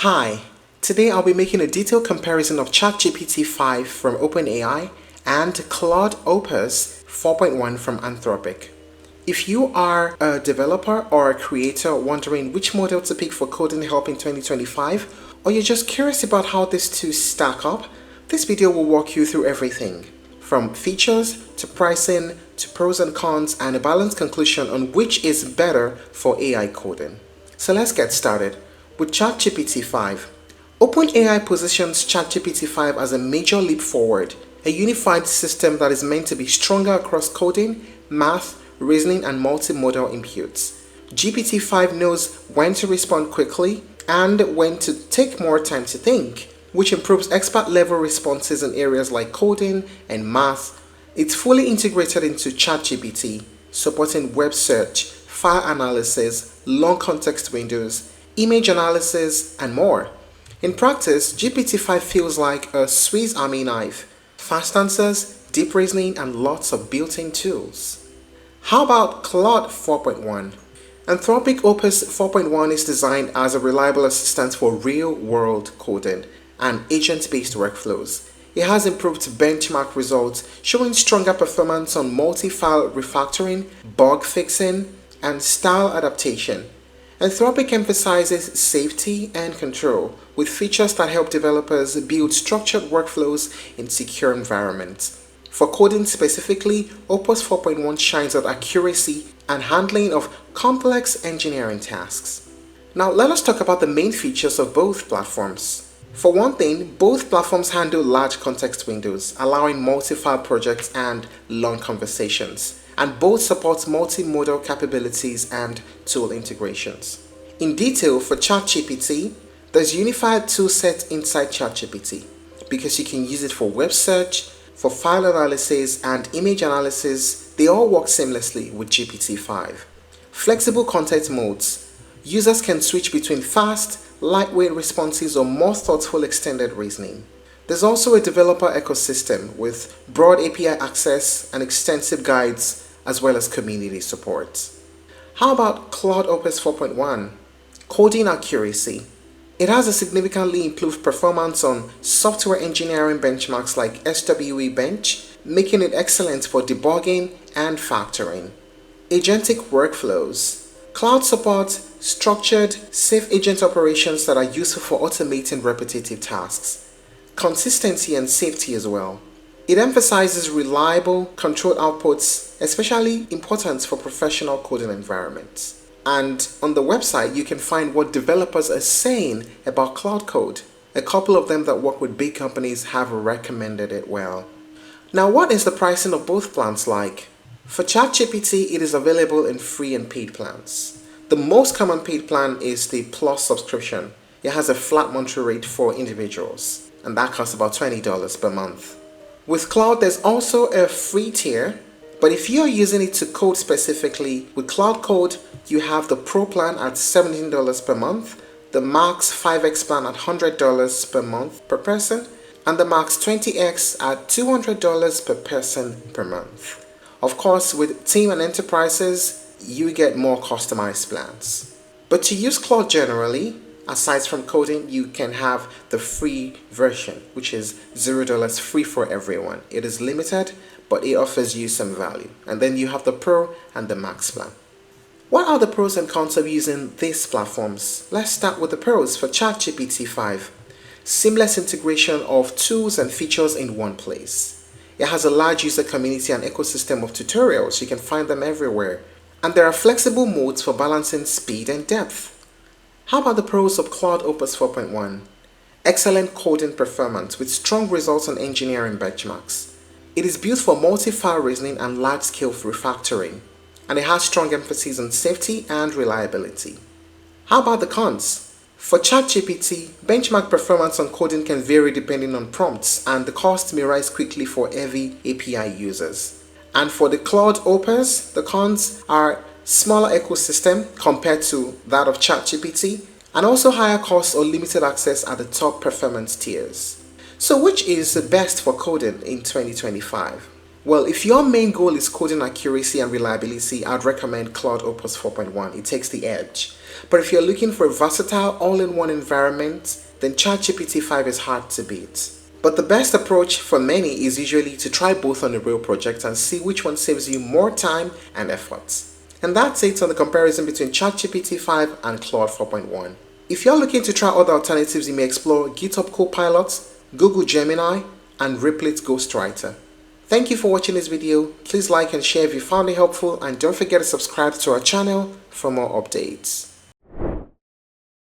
Hi, today I'll be making a detailed comparison of ChatGPT 5 from OpenAI and Claude Opus 4.1 from Anthropic. If you are a developer or a creator wondering which model to pick for coding help in 2025, or you're just curious about how these two stack up, this video will walk you through everything, from features to pricing to pros and cons and a balanced conclusion on which is better for AI coding. So let's get started. With ChatGPT 5, OpenAI positions ChatGPT 5 as a major leap forward, a unified system that is meant to be stronger across coding, math, reasoning, and multimodal inputs. GPT-5 knows when to respond quickly and when to take more time to think, which improves expert-level responses in areas like coding and math. It's fully integrated into ChatGPT, supporting web search, file analysis, long context windows, image analysis, and more. In practice, GPT-5 feels like a Swiss Army knife: fast answers, deep reasoning, and lots of built-in tools. How about Claude 4.1? Anthropic Opus 4.1 is designed as a reliable assistant for real-world coding and agent-based workflows. It has improved benchmark results, showing stronger performance on multi-file refactoring, bug fixing, and style adaptation. Anthropic emphasizes safety and control, with features that help developers build structured workflows in secure environments. For coding specifically, Opus 4.1 shines at accuracy and handling of complex engineering tasks. Now let us talk about the main features of both platforms. For one thing, both platforms handle large context windows, allowing multi-file projects and long conversations, and both support multimodal capabilities and tool integrations. In detail, for ChatGPT, there's unified toolset inside ChatGPT because you can use it for web search, for file analysis, and image analysis. They all work seamlessly with GPT-5. Flexible content modes. Users can switch between fast, lightweight responses or more thoughtful extended reasoning. There's also a developer ecosystem with broad API access and extensive guides, as well as community support. How about Claude Opus 4.1? Coding accuracy. It has a significantly improved performance on software engineering benchmarks like SWE Bench, making it excellent for debugging and factoring. Agentic workflows. Claude supports structured, safe agent operations that are useful for automating repetitive tasks. Consistency and safety as well. It emphasizes reliable, controlled outputs, especially important for professional coding environments. And on the website, you can find what developers are saying about Claude Code. A couple of them that work with big companies have recommended it well. Now, what is the pricing of both plans like? For ChatGPT, it is available in free and paid plans. The most common paid plan is the Plus subscription. It has a flat monthly rate for individuals, and that costs about $20 per month. With Claude, there's also a free tier, but if you're using it to code specifically, with Claude Code, you have the Pro plan at $17 per month, the Max 5X plan at $100 per month per person, and the Max 20X at $200 per person per month. Of course, with Team and Enterprises, you get more customized plans. But to use Claude generally, aside from coding, you can have the free version, which is $0 free for everyone. It is limited, but it offers you some value. And then you have the Pro and the Max plan. What are the pros and cons of using these platforms? Let's start with the pros for ChatGPT 5. Seamless integration of tools and features in one place. It has a large user community and ecosystem of tutorials. You can find them everywhere. And there are flexible modes for balancing speed and depth. How about the pros of Claude Opus 4.1? Excellent coding performance with strong results on engineering benchmarks. It is built for multi-file reasoning and large-scale refactoring, and it has strong emphasis on safety and reliability. How about the cons? For ChatGPT, benchmark performance on coding can vary depending on prompts, and the cost may rise quickly for heavy API users. And for the Claude Opus, the cons are smaller ecosystem compared to that of ChatGPT, and also higher costs or limited access at the top performance tiers. So which is the best for coding in 2025? Well, if your main goal is coding accuracy and reliability, I'd recommend Claude Opus 4.1. It takes the edge. But if you're looking for a versatile all-in-one environment, then ChatGPT 5 is hard to beat. But the best approach for many is usually to try both on a real project and see which one saves you more time and effort. And that's it on the comparison between ChatGPT 5 and Claude 4.1. If you're looking to try other alternatives, you may explore GitHub Copilot, Google Gemini, and Replit Ghostwriter. Thank you for watching this video. Please like and share if you found it helpful, and don't forget to subscribe to our channel for more updates.